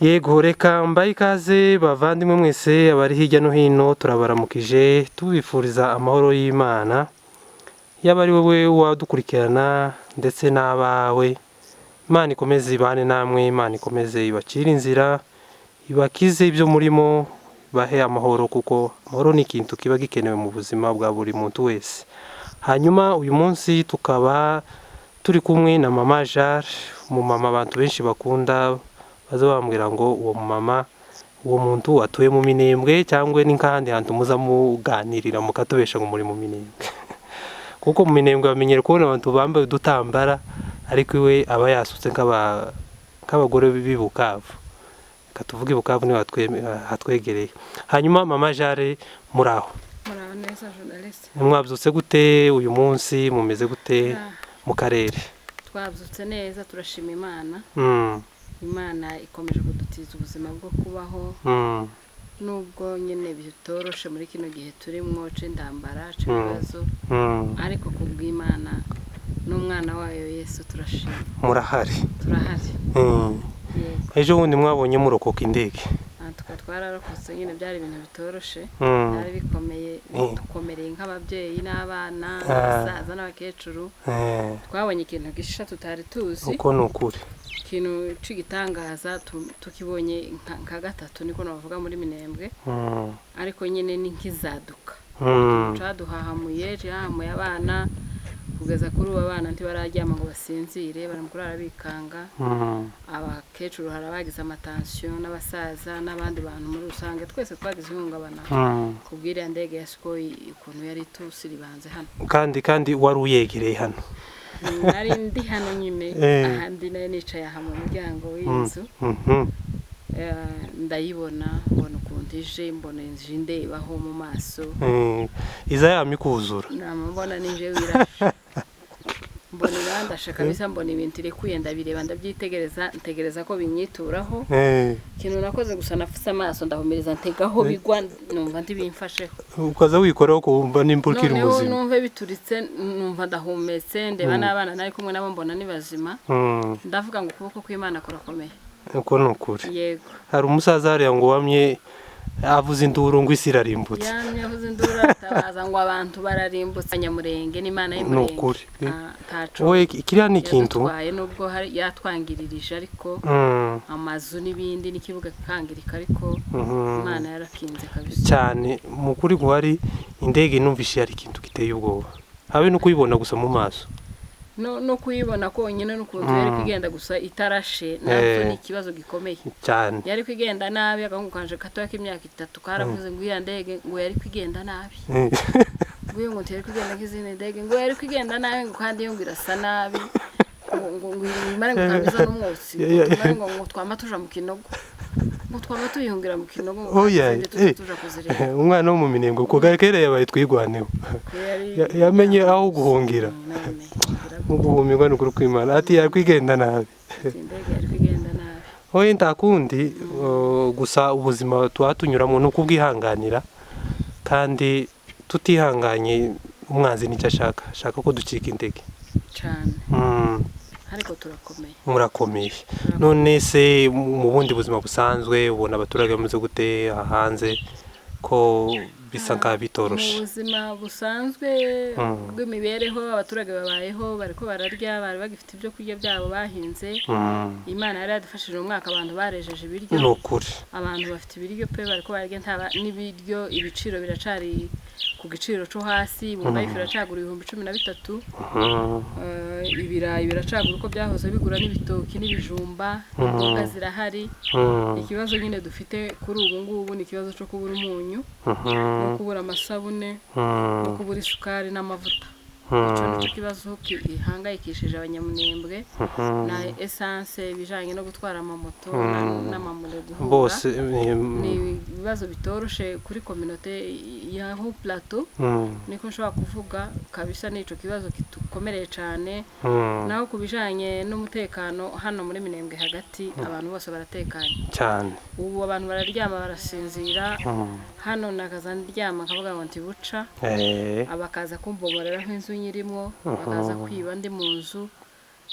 Yego reka mbaye ikaze bavandimwe mwese abari hirya no hino turabaramukije tubifuriza amahoro y'Imana yaba ari wowe wadukurikirana ndetse n'abawe. Imana ikomeze ibane namwe, Imana ikomeze ibacire inzira, ibakize ibyo murimo, bahe amahoro kuko amahoro ni ikintu kiba gikenewe mu buzima bwa buri muntu wese. Hanyuma uyu munsi tukaba turi kumwe na Mama Jare, umumama abantu benshi bakunda baza bambwira ngo uwo mama uwo muntu atuye mu Minembwe cyangwa ni nk'ahandi hantu muza muganirira mukatubesha ngo muri mu Minembwe kuko mu Minembwe bamenyere kubona abantu bambaye udutambara ariko iwe aba yasutse nk'abagore b'i Bukavu. Reka tuvuge Bukavu niho hatwegereye. Hanyuma Mama Jare muraho? Muraho neza journaliste. Mwabyutse gute uyu munsi, mumeze gute mu karere? Twabyutse neza turashima Imana. Imana ikomeje kudutiza ubuzima bwo kubaho nubwo nyine bitoroshe muri kino gihe turimo c'indambara c'ibibazo, ariko kubw'Imana n'umwana wayo Yesu turashima. Murahari? Turahari. Ejo bundi mwabonye murokoka indege? Twararokotse nyine, byari ibintu bitoroshe, byari bikomeye, dukomereye nk'ababyeyi n'abana, abasaza n'abakecuru. Twabonye ikintu gisha tutari tuzi. Uko ni ukuri. Ikintu c'igitangaza tukibonye nka gatatu niko navuga muri Minembwe, ariko nyine ni nkizaduka. Caduhahamuye abana kugeza kuri ubu abana ntibararyama ngo basinzire, baramukurara bikanga. Abakecuru harabagize amatension n'abasaza n'abandi bantu muri rusange, twese twagize ihungabana kubwira ndege ya Sukhoi ukuntu yari tusiribanze hano. Kandi wari uyegereye hano? Nari ndi hano nyine, ahandi nari nicaye aha mu muryango w'inzu. Ndayibona, mbona ukuntu ije, mbona inzu ndebaho mu maso. Iza yamikuzura? Mbona nije wirashe. Mbona irandasha kabisa, mbona ibintu irekuye ndabireba ndabyitegereza, ntegereza ko binyituraho. Ikintu nakoze gusa nafise amaso ndahumiriza ntegaho bigwa, numva ntibimfasheho. Ukaza wikoraho kumva n'impukira ubuzima? Numva bituritse, numva ndahumetse, ndeba n'abana nari kumwe nabo mbona ni bazima. Ndavuga ngo ukuboko kw'Imana kurakomeye. Uko ni ukuri. Yego. Hari umusaza hariya ngo wamye avuze induru ngo isi irarimbutse. Yamye avuze induru atabaza ngo abantu bararimbutse. Nyamurenge n'Imana y'Umurenge. Ni ukuri. Wowe kiriya ni ikintu nubwo yatwangiririje, ariko amazu n'ibindi n'ikibuga kikangirika, ariko Imana yarakinze kabisa cyane. Mu kuri guhari indege numvishe yari ikintu giteye ubwoba, habe no kuyibona gusa mu maso, no kuyibona konyine n'ukuntu yari kugenda gusa itarashe, nabyo ni ikibazo gikomeye cyane. Yari kugenda nabi, agahungu kanje gatoya k'imyaka 3 karavuze ngo iya ndege ngo yari kugenda nabi. Nguye ngo yari kugenda nk'izindi ndege, ngo yari kugenda nabi, ngo kandi yo ngo irasa nabi, ngo imare ngo kabiza n'umwotsi, ngo twama tuja mu kinogo, ngo twama tuyihungira mu kinogo, ngo tuja kuzireba. Umwana wo mu Minembwe ko garekere yabaye twigwaneho, yamenye aho guhungira. Guhumirwa n'ukuri kw'Imana ati yari kwigenda nabi. Indege yari kugenda nabi. Oye ntakundi, gusa ubuzima twatunyuramo no kubwihanganira, kandi tutihanganye umwanzi nicyo ashaka ko ducika intege cyane. Ariko turakomeye. Murakomeye. None se mu bundi buzima busanzwe ubona abaturage bameze gute hanze ko bisa nka bitoroshe? Mu buzima busanzwe bw'imibereho abaturage babayeho, bariko bararya, bari bagifite ibyo kurya byabo bahinze. Imana yari yadufashije umwaka, abantu barejeje ibiryo. Ni ukuri. Abantu bafite ibiryo pe, bariko bararya n'ibiryo, ibiciro biracari ku giciro cyo hasi. Bumva ifu iracagura 13,000. Ibirayi biracagura uko byahoze bigura, n'ibitoki n'ibijumba, imboga zirahari. Ikibazo nyine dufite kuri ubu ngubu ni ikibazo cyo kubura umunyu, no kubura amasabune, no kubura isukari n'amavuta. Ico nico kibazo gihangayikishije Abanyamunembwe, na essence bijanye no gutwara amamoto n'amamure guhura. Bose ni ibibazo bitoroshe kuri communauté ya Haut Plateau. Niko nshobora kuvuga kabisa, nico kibazo kitukomereye cyane. Naho kubijanye n'umutekano hano muri Minembwe hagati, abantu bose baratekanye cyane. Ubu abantu bararyama barasinzira. Hano nakaza ndyama kavuga ngo ntibuca, abakaza kumbomorera nk'inzu nyirimo, bakaza kwiba ndi mu nzu.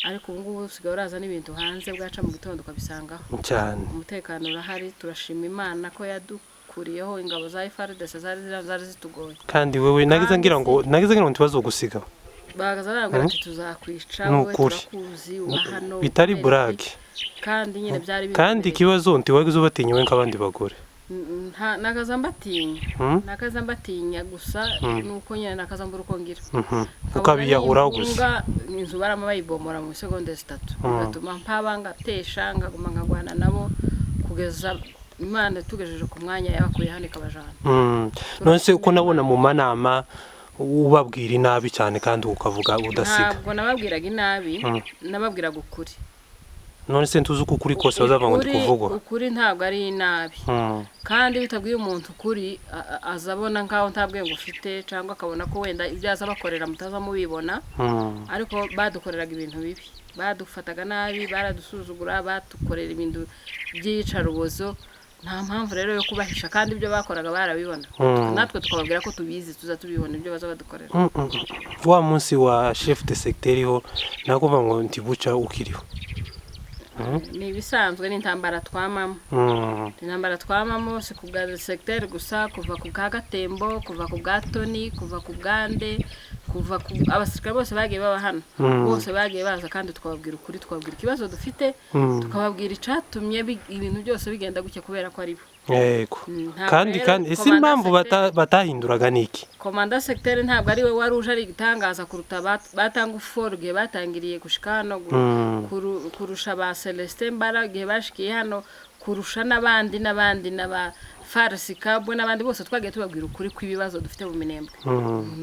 ariko ubu ngubu usigaye uraza n'ibintu hanze bwaca mu gitondo ukabisangaho cyane. umutekano urahari, turashima Imana ko yadukuriyeho ingabo za FARDC zari zitugoye. Kandi wewe nagize ngira ngo ntibazogusiga. Bagaza barabwira ati tuzakwica, wowe turakuzi uba hano bitari burage. kandi nyine byari bindi. Kandi ikibazo ntiwagize ubatinywe nk'abandi bagore. nakaza mbatinya gusa nuko nyine nakaza mbura uko ngira ukabiyahuraho gusa inzu barama bayibomora mu segonde 3 gatuma mpaba ngatesha ngaguma nkagwana nabo kugeza Imana tugejeje ku mwanya yabakuye hano ikabajana. None se uko nabona mu manama ubabwira inabi cyane kandi ukavuga udasiga. Ntabwo nababwiraga inabi, nababwiraga ukuri. None se ntuzi uko ukuri kose bazava ngo ndikuvugwa. Ukuri ntabwo ari inabi. Kandi bitabwiye umuntu ukuri azabona nkaho ntabwe ngo ufite cyangwa akabona ko wenda ibyaza bakorera mutaza mubibona. Ariko badukoreraga ibintu bibi. Badufataga nabi, baradusuzugura, batukorera ibintu by'iyicarubozo. Nta mpamvu rero yo kubahisha kandi ibyo bakoraga barabibona. Natwe tukababwira ko tubizi tuza tubibona ibyo baza badukorera. Wa munsi wa chef de secteur ho nakuvuga ngo ntibuca ukiriho. Ni bisanzwe n'intambara twamamo. Intambara twamamo si ku bwa secteur gusa, kuva ku Kagatembo, kuva ku Gatoni, kuva ku Bwande, kuva ku abasirikare bose bagiye baba hano. Bose bagiye baza kandi tukababwira ukuri, tukababwira ikibazo dufite, tukababwira icatumye ibintu byose bigenda guke kubera ko ari bo. Yego. Kandi ese impamvu batahinduraga niki? Komanda secteur ntabwo ari we wari uje ari gitangaza kuruta batanga uforge batangiriye gushika hano kurusha ba Celestin Mbaragihe bashikiye hano kurusha n'abandi n'aba Farsi Kabwe n'abandi bose twagiye tubabwira ukuri kw'ibibazo dufite mu Minembwe.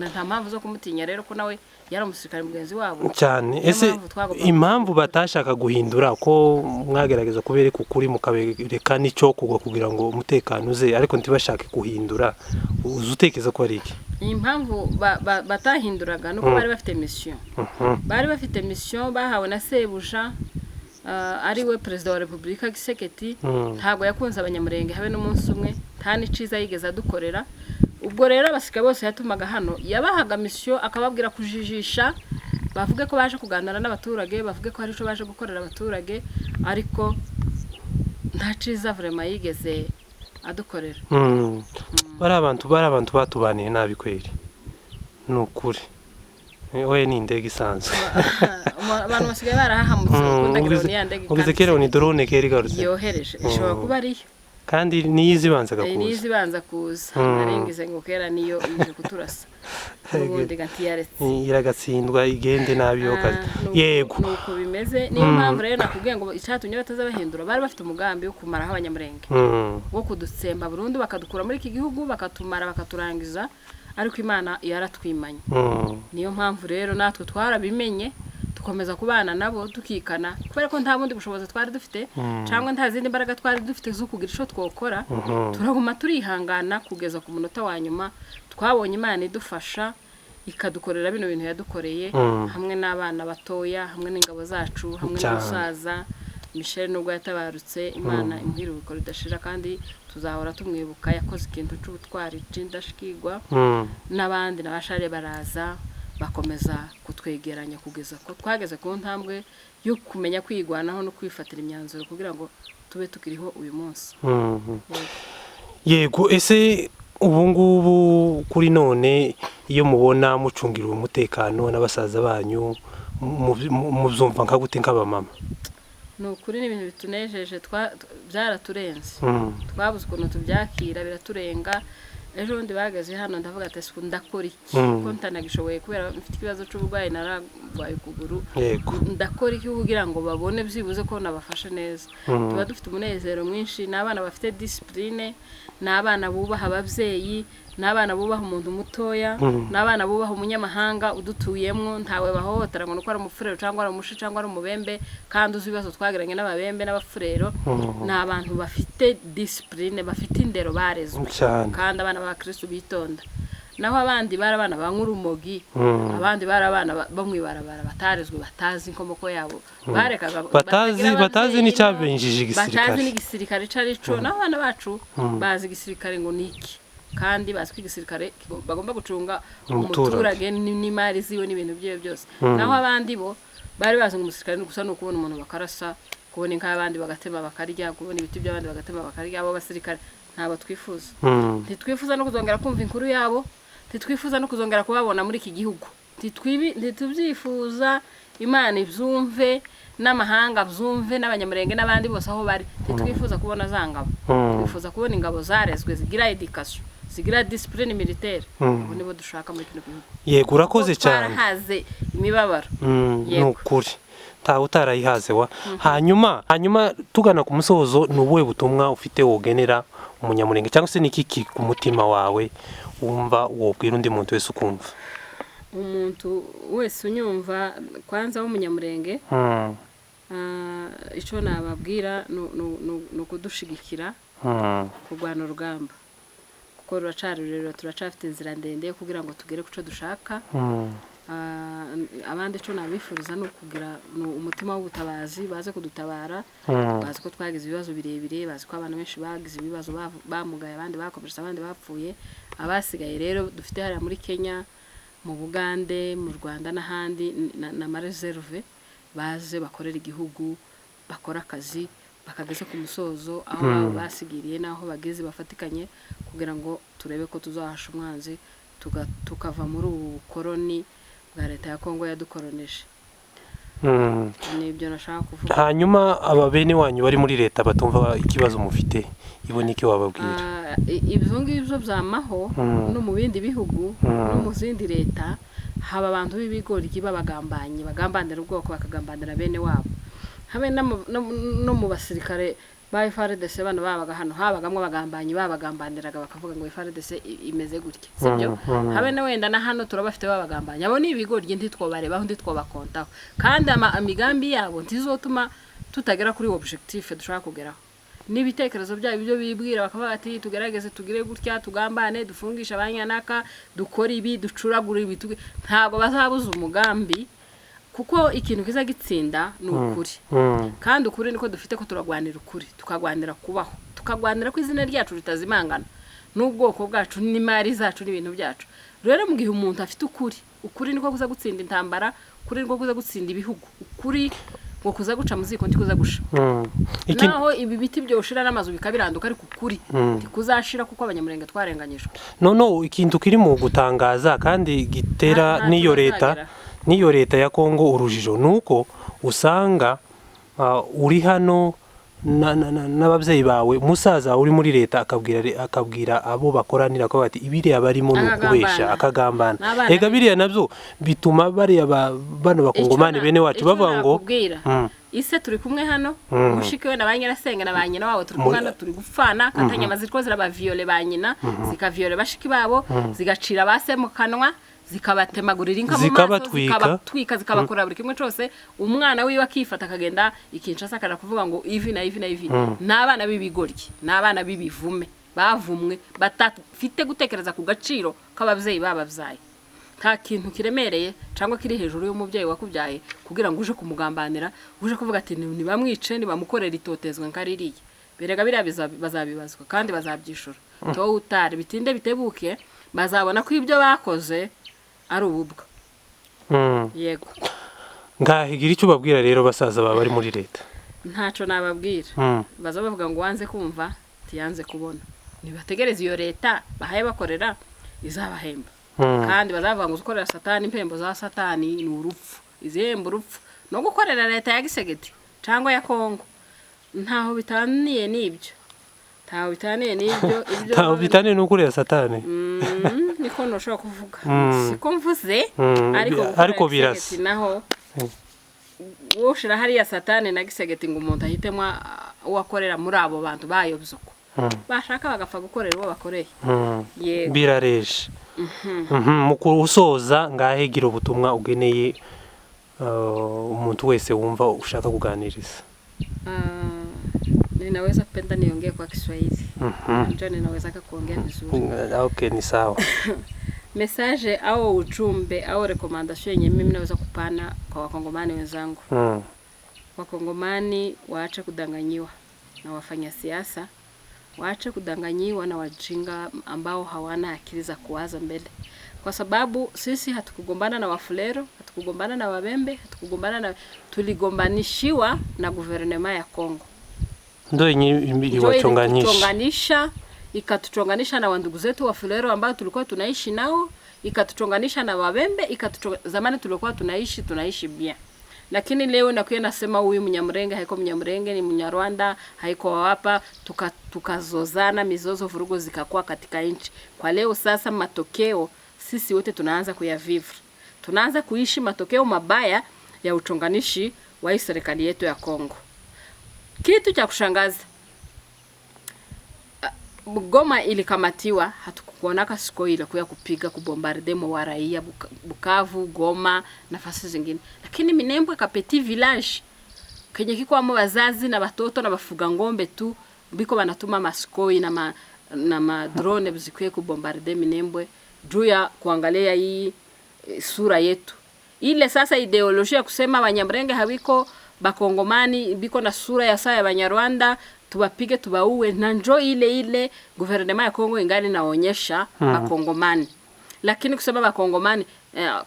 Nta mpamvu zo kumutinya rero ko nawe yari umusirikare mugenzi wabo cyane. Ese impamvu batashaka guhindura ko mwagerageza kubereka ukuri mukabereka n'icyo kugwa kugira ngo umutekano uze, ariko ntibashake guhindura, uzutekeza ko ari iki? Impamvu batahinduraga nuko bari bafite mission. Bari bafite mission bahawe na Sebuja ari we Perezida wa Repubulika Giseketi. Ntabwo yakunze abanyamurenge habe n'umunsi umwe, nta n'iciza yigeze adukorera. Ubwo rero abasika bose yatumaga hano yabahaga mission akababwira kujijisha, bavuge ko baje kuganira n'abaturage, bavuge ko hari ico baje gukorera abaturage, ariko nta ciza vraiment yigeze adukorera. Bari abantu batubaniye nabi kweri. Nukuri. Oye ni indege isanzwe. Abantu basigaye barahahamutse kundagira ni yandege. Ugize kero ni drone keri garutse. Yohereje ishobora kuba ari kandi niyizibanza gakuza. Niyizibanza kuza. Narengize ngo kera niyo ije kuturasa. Ubundi gatiyaretse. Iragatsindwa igende nabi yo kazi. Yego. Nuko bimeze niyo mpamvu rero nakubwiye ngo icatumye batazabahindura bari bafite umugambi wo kumara abanyamurenge. Wo kudutsemba burundu bakadukura muri iki gihugu bakatumara bakaturangiza. Ariko Imana yaratwimanye. Niyo mpamvu rero natwe twarabimenye tukomeza kubana nabo tukikana kubera ko nta bundi bushobozi twari dufite cyangwa nta zindi mbaraga twari dufite zo kugira ico twokora. Turaguma turihangana kugeza ku munota wa nyuma twabonye Imana idufasha ikadukorera bino bintu yadukoreye hamwe n'abana batoya hamwe n'ingabo zacu hamwe n'umusaza Michel nubwo yatabarutse Imana imuhira ubikora idashira kandi tuzahora tumwibuka yakoze ikintu cy'ubutwari cy'indashikirwa. N'abandi nabashare baraza bakomeza kutwegeranya kugeza ko twageze ku ntambwe yo kumenya kwigwanaho no kwifatira imyanzuro kugira ngo tube tukiriho uyu munsi. Yego. Ese ubu ngubu kuri none iyo mubona mucungira umutekano n'abasaza banyu muzumva nka gute nk'abamama? Nukuri ni ibintu bitunejeje byaraturenze. Twabuze ukuntu tubyakira biraturenga. Ejo ndi bageze hano ndavuga ati ndakora iki ko ntanagishoboye kubera mfite ikibazo cy'uburwayi naragwaye kuguru. Ndakora iki kugira ngo babone byibuze ko nabafashe neza. Tuba dufite umunezero mwinshi, n'abana bafite discipline, n'abana bubaha abavyeyi, n'abana bubaha umuntu mutoya, n'abana bubaha umunyamahanga udutuyemwo, ntawe bahohotera ngo nuko ari umufurero cyangwa ari umushi cyangwa ari umubembe kandi uzi ibibazo twagiranye n'ababembe n'abafurero. N'abantu bafite discipline, bafite indero barezwe kandi abana ba Kristo bitonda. Naho abandi barabana bankurumogi, abandi barabana bamwibarabara batarezwe batazi inkomoko yabo, barekaga batazi n'icyabenjije igisirikare. Batazi n'igisirikare carico. N'abana bacu bazi igisirikare ngo niki kandi bazi ko igisirikare bagomba gucunga umuturage n'imari ziwe n'ibintu bye byose. Naho abandi bo bari bazi ngo umusirikare gusa no kubona umuntu bakarasa, kubona inka y'abandi bagatema bakarya, kubona ibiti by'abandi bagatema bakarya. Abo basirikare ntabo twifuza. Ntitwifuza no kuzongera kumva inkuru yabo, ntitwifuza no kuzongera kubabona muri iki gihugu. Ntitubyifuza. Imana ibyumve, n'amahanga byumve, n'abanyamurenge n'abandi bose aho bari. Ntitwifuza kubona za ngabo. Twifuza kubona ingabo zarezwe zigira education, zigira discipline militaire. Ubu nibo dushaka muri kino gihugu. Yego, urakoze cyane. Twarahaze imibabaro. Nukuri ntawe utarayihaze wa. Hanyuma tugana ku musozo, ni ubuhe butumwa ufite wogenera umunyamurenge, cyangwa se n'iki ku mutima wawe wumva wobwira undi muntu wese ukumva? Umuntu wese unyumva kwanza w'umunyamurenge, icyo nababwira ni ukudushigikira kurwana urugamba, kuko ruracari rurerure, turacafite inzira ndende kugira ngo tugere ku cyo dushaka. Abandi cyo nabifuriza no kugira umutima w'ubutabazi, baze kudutabara. Bazi ko twagize ibibazo birebire, bazi ko abantu benshi bagize ibibazo, bamugaye, abandi bakomeretse, abandi bapfuye. Abasigaye rero dufite hariya muri Kenya, mu Bugande, mu Rwanda n'ahandi, na mareserve baze bakorera igihugu, bakora akazi, bakageze ku musozo aho basigiriye n'aho bageze bafatikanye, kugira ngo turebe ko tuzahasha umwanzi, tukava muri ubu bukoroni bwa leta ya Kongo yadukoroneje. Nibyo nashaka kuvuga. Hanyuma aba bene wanyu bari muri leta batumva ikibazo mufite, ibone iki wababwira? Ibyo ngibyo byamaho no mu bindi bihugu, no mu zindi leta, haba abantu b'ibigoryi babagambanyi, bagambanira ubwoko, bakagambanira bene wabo. Habe no mu basirikare ba FARDC bano babaga hano, habagamwe abagambanyi babagambaniraga, bakavuga ngo FARDC imeze gutya, sibyo? Habe na wenda na hano turabafite babagambanyi. Abo ni ibigoryi ntitwobareba, ntitwobakontaho, kandi amigambi yabo ntizotuma tutagera kuri objectif dushaka kugeraho. N'ibitekerezo byabo ibyo bibwira, bakavuga ati tugerageze tugire gutya, tugambane, dufungisha abanyanaka, dukora ibi, ducuragura ibi, ntabwo bazabuza umugambi, kuko ikintu kiza gitsinda ni ukuri. Kandi ukuri niko dufite, ko turagwanira ukuri, tukagwanira kubaho, tukagwanira ko izina ryacu ritazimangana, n'ubwoko bwacu n'imari zacu n'ibintu byacu. Rero mu gihe umuntu afite ukuri niko kuza gutsinda intambara, ukuri niko kuza gutsinda ibihugu, ukuri ngo kuza guca muziko ntikuza gusha. Naho ibi biti byoshira n'amazu bikabiranduka, ariko ukuri tikuzashira, kuko abanyamurenge twarenganyijwe. No ikintu kiri mu gutangaza kandi gitera niyo leta ya Kongo urujijo, nuko usanga uri hano n'ababyeyi bawe, musaza uri muri leta akabwira abo bakoranira ko bati ibiriya barimo n'ukubesha, akagambana. Ega biriya nabyo bituma bariya bano bakongomane bene wacu bavuga ngo ise turi kumwe hano, mushike we na banyirasenga na banyina wabo turi kumwe hano, turi gupfana, katanyama ziriko zirabaviole banyina, zikaviole bashiki babo, zigacira base mu kanwa, zikabatemagurira inka mu maso, zikabatwika, zikabakora buri kimwe cyose. Umwana wiwe akifata akagenda ikinshasa akara kuvuga ngo ivi na ivi na ivi. N'abana b'ibigoryi, n'abana b'ibivume, bavumwe, batafite gutekereza ku gaciro k'ababyeyi bababyaye. Nta kintu kiremereye cyangwa kiri hejuru y'umubyeyi wakubyaye kugira ngo uje kumugambanira, uje kuvuga ati ni bamwice, ni bamukorera itotezwe nkaririye. Berega biriya bazabibazwa kandi bazabyishura. To utari bitinde bitebuke, bazabona ko ibyo bakoze ari ububwa. Yego. Ngahigira icyo babwira rero basaza baba bari muri leta? Ntaco nababwira. Bazabavuga ngo wanze kumva, tiyanze kubona. Nibategereza iyo leta bahaye bakorera izabahemba. Kandi bazavuga ngo ukorera satani, impembo za satani ni urupfu, izihemba urupfu. No gukorera leta ya Gisegeti cyangwa ya Kongo ntaho bitaniye n'ibyo. Ntaho bitaniye n'ukurera satani. Niko nashaka kuvuga. Siko mvuze, ariko birasa naho woshira hariya satani na Gisegeti ngo umuntu ahitemwa uwakorera muri abo bantu bayobzuko. Bashaka bagapfa gukorera uwo bakoreye. Yego. Birareje. Mu kusoza ngahegira ubutumwa ugeneye umuntu wese wumva ushaka kuganiriza. Ninaweza kupenda niongee kwa Kiswahili. Ndio ninaweza kuongea vizuri. Okay, ni sawa. Message au ujumbe au recommendation yenye mimi naweza kupana kwa wakongomani wenzangu. Wakongomani waache kudanganyiwa na wafanya siasa, waache kudanganyiwa na wajinga ambao hawana akili za kuwaza mbele. kwa sababu sisi hatukugombana na Wafulero, hatukugombana na Wabembe, tuligombanishiwa na guvernema ya Kongo. Ndio iliwachonganisha, ikatuchonganisha na wandugu zetu Wafulero ambao tulikuwa tunaishi nao, ikatuchonganisha na Wabembe, zamani tulikuwa tunaishi bia. Lakini leo nakuya nasema huyu Mnyamurenge haiko Mnyamurenge, ni Mnyarwanda, haiko hapa, tukazozana, mizozo, vurugo zikakuwa katika nchi. Kwa leo sasa matokeo sisi wote tunaanza kuyavivre. Tunaanza kuishi matokeo mabaya ya uchonganishi wa serikali yetu ya Kongo. Kitu cha kushangaza, Goma ilikamatiwa, hatukuonaka siku ile kuya kupiga kubombarde wa raia Bukavu, Goma, nafasi zingine. Lakini Minembwe ka petit village kenye kiko amo wazazi na watoto na bafuga ngombe tu biko banatuma maskoi na drone bizikuye kubombarde Minembwe juu ya kuangalia hii sura yetu. Ile sasa ideolojia kusema Banyamurenge hawiko Bakongomani biko na sura ya saa ya Banyarwanda, tubapige tubauwe, na njo ile guvernema ya Kongo ingali naonyesha Bakongomani. Lakini kusema Bakongomani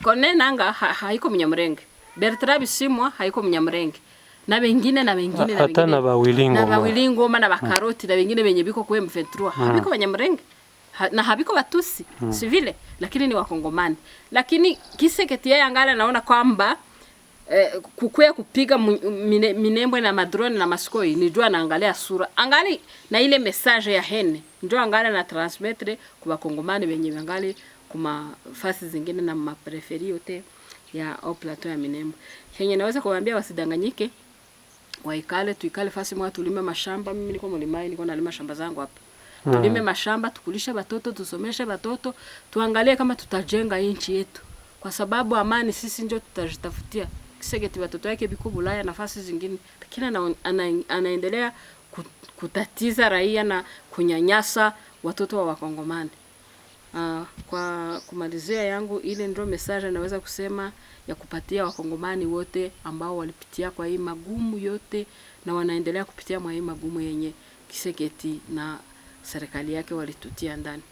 Kone Nanga haiko Mnyamurenge, Bertrand Bisimwa haiko Mnyamurenge, na wengine hata na Bawilingoma na Bakaroti na wengine benye biko kwa M23 habiko Banyamurenge na habiko Batusi civile, lakini ni Wakongomani. Lakini Kiseketi yeye angala naona kwamba kukwea kupiga Minembwe na madrone na maskoi ni jua naangalia sura, angali na ile message ya hene ndio angali na transmettre kwa Wakongomani wenye wangali kuma fasi zingine na mapreferi yote ya au plateau ya Minembwe. Yenye naweza kuwaambia wasidanganyike, tuikale fasi mwa tulime mashamba. Mimi niko mlimani, niko nalima shamba zangu hapa. Tulime mashamba, tukulishe watoto, tusomeshe watoto, tuangalie kama tutajenga nchi yetu, kwa sababu amani sisi ndio tutajitafutia. Kiseketi watoto yake biko Bulaya nafasi zingine, lakini anaendelea kutatiza raia na kunyanyasa watoto wa Wakongomani. Kwa kumalizia yangu, ile ndio message naweza kusema ya kupatia Wakongomani wote ambao walipitia kwa hii magumu yote na wanaendelea kupitia kwa hii magumu yenye Kiseketi na serikali yake walitutia ndani.